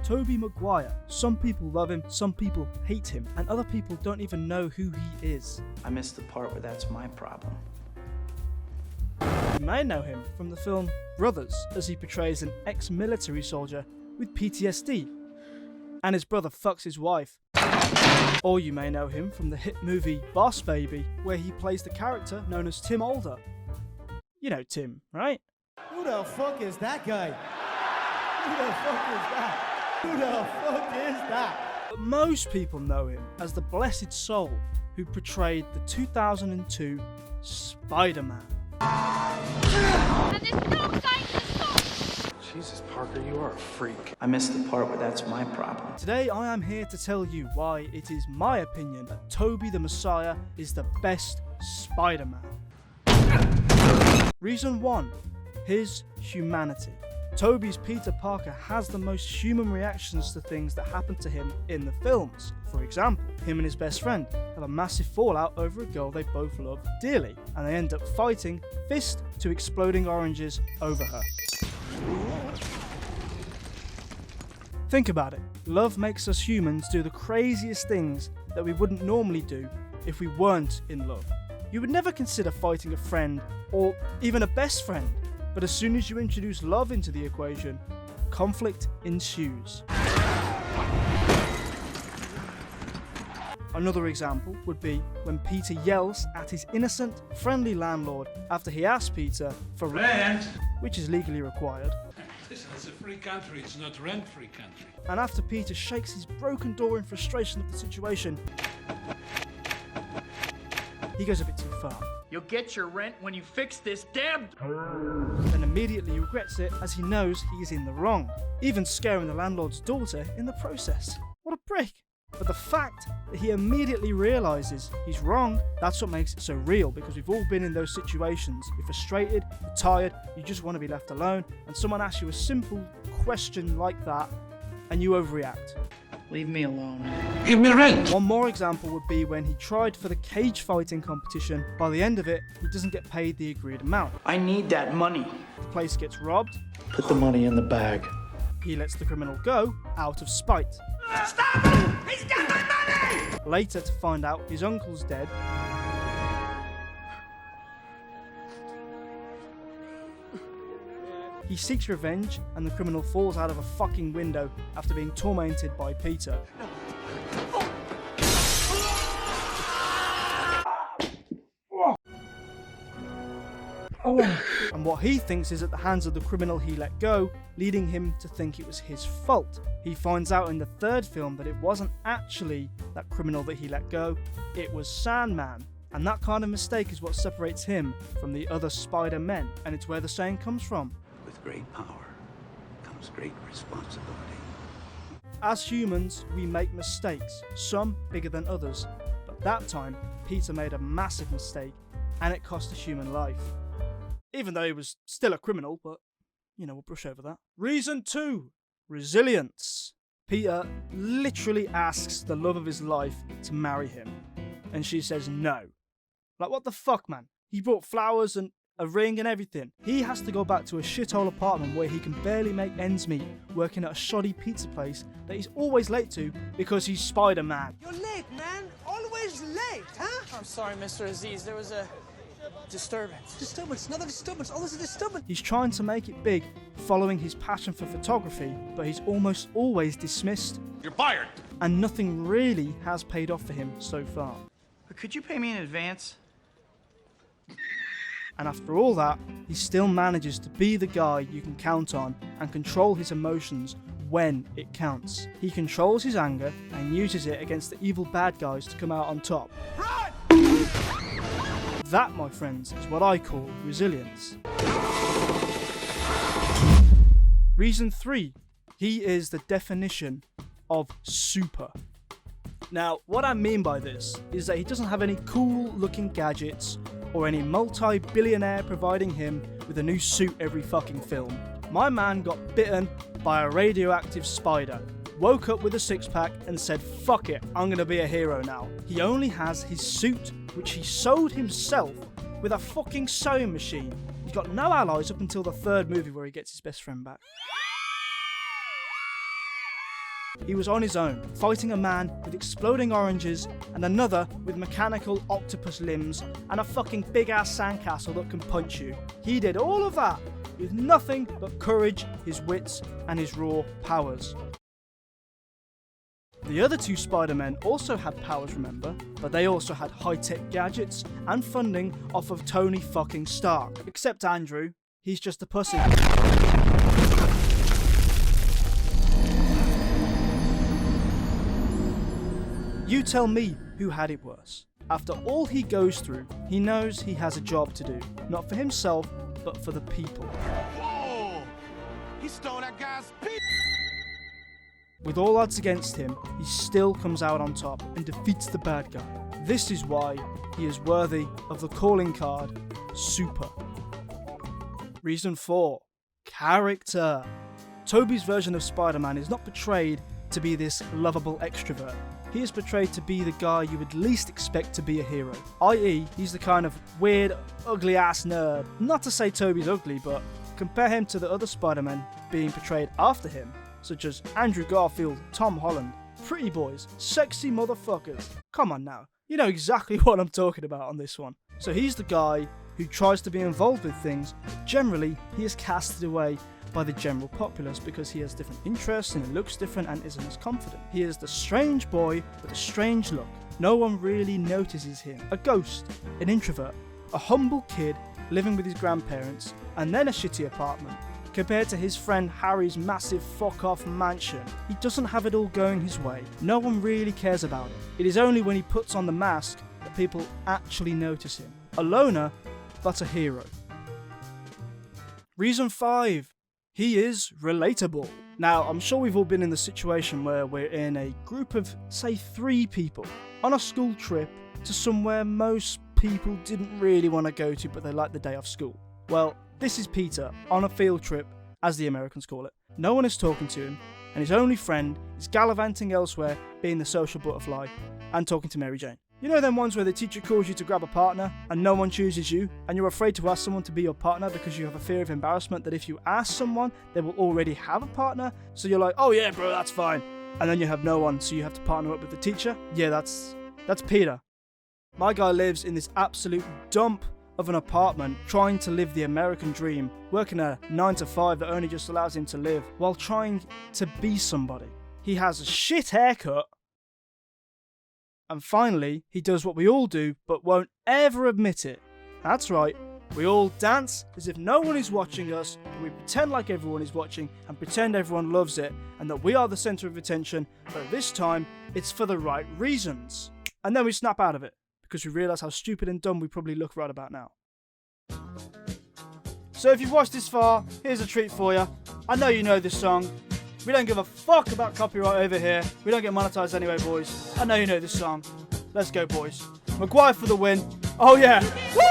Tobey Maguire. Some people love him, some people hate him, and other people don't even know who he is. I missed the part where that's my problem. You may know him from the film Brothers, as he portrays an ex-military soldier with PTSD, and his brother fucks his wife. Or you may know him from the hit movie Boss Baby, where he plays the character known as Tim Alder. You know Tim, right? Who the fuck is that guy? Who the fuck is that? Who the fuck is that? But most people know him as the blessed soul who portrayed the 2002 Spider-Man. And there's no sign to stop. Jesus, Parker, you are a freak. I missed the part where that's my problem. Today I am here to tell you why it is my opinion that Tobey the Messiah is the best Spider-Man. Reason 1. His humanity. Tobey's Peter Parker has the most human reactions to things that happen to him in the films. For example, him and his best friend have a massive fallout over a girl they both love dearly, and they end up fighting fist to exploding oranges over her. Think about it. Love makes us humans do the craziest things that we wouldn't normally do if we weren't in love. You would never consider fighting a friend or even a best friend, but as soon as you introduce love into the equation, conflict ensues. Another example would be when Peter yells at his innocent, friendly landlord after he asks Peter for rent, which is legally required. Listen, it's a free country, it's not rent-free country. And after Peter shakes his broken door in frustration of the situation, he goes a bit too far. You'll get your rent when you fix this damn... Then immediately regrets it as he knows he is in the wrong, even scaring the landlord's daughter in the process. What a prick! But the fact that he immediately realises he's wrong, that's what makes it so real, because we've all been in those situations. You're frustrated, you're tired, you just want to be left alone, and someone asks you a simple question like that, and you overreact. Leave me alone. Give me rent! One more example would be when he tried for the cage fighting competition. By the end of it, he doesn't get paid the agreed amount. I need that money. The place gets robbed. Put the money in the bag. He lets the criminal go out of spite. Stop him! He's got my money! Later to find out his uncle's dead. He seeks revenge and the criminal falls out of a fucking window after being tormented by Peter. And what he thinks is at the hands of the criminal he let go, leading him to think it was his fault. He finds out in the third film that it wasn't actually that criminal that he let go, it was Sandman. And that kind of mistake is what separates him from the other Spider-Men, and it's where the saying comes from. With great power comes great responsibility. As humans, we make mistakes, some bigger than others, but that time, Peter made a massive mistake, and it cost a human life. Even though he was still a criminal, but, we'll brush over that. Reason 2. Resilience. Peter literally asks the love of his life to marry him, and she says no. Like, what the fuck, man? He brought flowers and a ring and everything. He has to go back to a shithole apartment where he can barely make ends meet, working at a shoddy pizza place that he's always late to because he's Spider-Man. You're late, man. Always late, huh? I'm sorry, Mr. Aziz. There was a disturbance. Disturbance, another disturbance, always a disturbance. He's trying to make it big, following his passion for photography, but he's almost always dismissed. You're fired! And nothing really has paid off for him so far. But could you pay me in advance? And after all that, he still manages to be the guy you can count on and control his emotions when it counts. He controls his anger and uses it against the evil bad guys to come out on top. Run! That, my friends, is what I call resilience. Reason 3. He is the definition of super. Now, what I mean by this is that he doesn't have any cool looking gadgets or any multi-billionaire providing him with a new suit every fucking film. My man got bitten by a radioactive spider, woke up with a six-pack and said, fuck it, I'm gonna be a hero now. He only has his suit, which he sewed himself with a fucking sewing machine. He's got no allies up until the third movie where he gets his best friend back. He was on his own, fighting a man with exploding oranges and another with mechanical octopus limbs and a fucking big ass sandcastle that can punch you. He did all of that with nothing but courage, his wits, and his raw powers. The other two Spider-Men also had powers, remember, but they also had high-tech gadgets and funding off of Tony fucking Stark. Except Andrew, he's just a pussy. You tell me who had it worse. After all he goes through, he knows he has a job to do, not for himself, but for the people. Whoa! He stole that guy's pee! With all odds against him, he still comes out on top and defeats the bad guy. This is why he is worthy of the calling card, Super. Reason 4. Character. Tobey's version of Spider-Man is not portrayed to be this lovable extrovert. He is portrayed to be the guy you would least expect to be a hero, i.e. he's the kind of weird, ugly-ass nerd. Not to say Tobey's ugly, but compare him to the other Spider-Men being portrayed after him, such as Andrew Garfield, Tom Holland, pretty boys, sexy motherfuckers. Come on now, you know exactly what I'm talking about on this one. So he's the guy who tries to be involved with things, but generally he is casted away by the general populace because he has different interests and he looks different and isn't as confident. He is the strange boy with a strange look. No one really notices him. A ghost, an introvert, a humble kid living with his grandparents and then a shitty apartment. Compared to his friend Harry's massive fuck-off mansion, he doesn't have it all going his way. No one really cares about it. It is only when he puts on the mask that people actually notice him. A loner, but a hero. Reason 5. He is relatable. Now, I'm sure we've all been in the situation where we're in a group of, say, 3 people on a school trip to somewhere most people didn't really want to go to, but they liked the day off school. Well, this is Peter on a field trip, as the Americans call it. No one is talking to him, and his only friend is gallivanting elsewhere, being the social butterfly, and talking to Mary Jane. You know them ones where the teacher calls you to grab a partner and no one chooses you and you're afraid to ask someone to be your partner because you have a fear of embarrassment that if you ask someone, they will already have a partner, so you're like, oh yeah bro, that's fine. And then you have no one, so you have to partner up with the teacher? Yeah, that's Peter. My guy lives in this absolute dump of an apartment trying to live the American dream, working a 9 to 5 that only just allows him to live while trying to be somebody. He has a shit haircut. And finally, he does what we all do, but won't ever admit it. That's right, we all dance as if no one is watching us, and we pretend like everyone is watching, and pretend everyone loves it, and that we are the centre of attention, but this time, it's for the right reasons. And then we snap out of it, because we realise how stupid and dumb we probably look right about now. So if you've watched this far, here's a treat for you. I know you know this song. We don't give a fuck about copyright over here. We don't get monetized anyway, boys. I know you know this song. Let's go, boys. Maguire for the win. Oh yeah. Woo!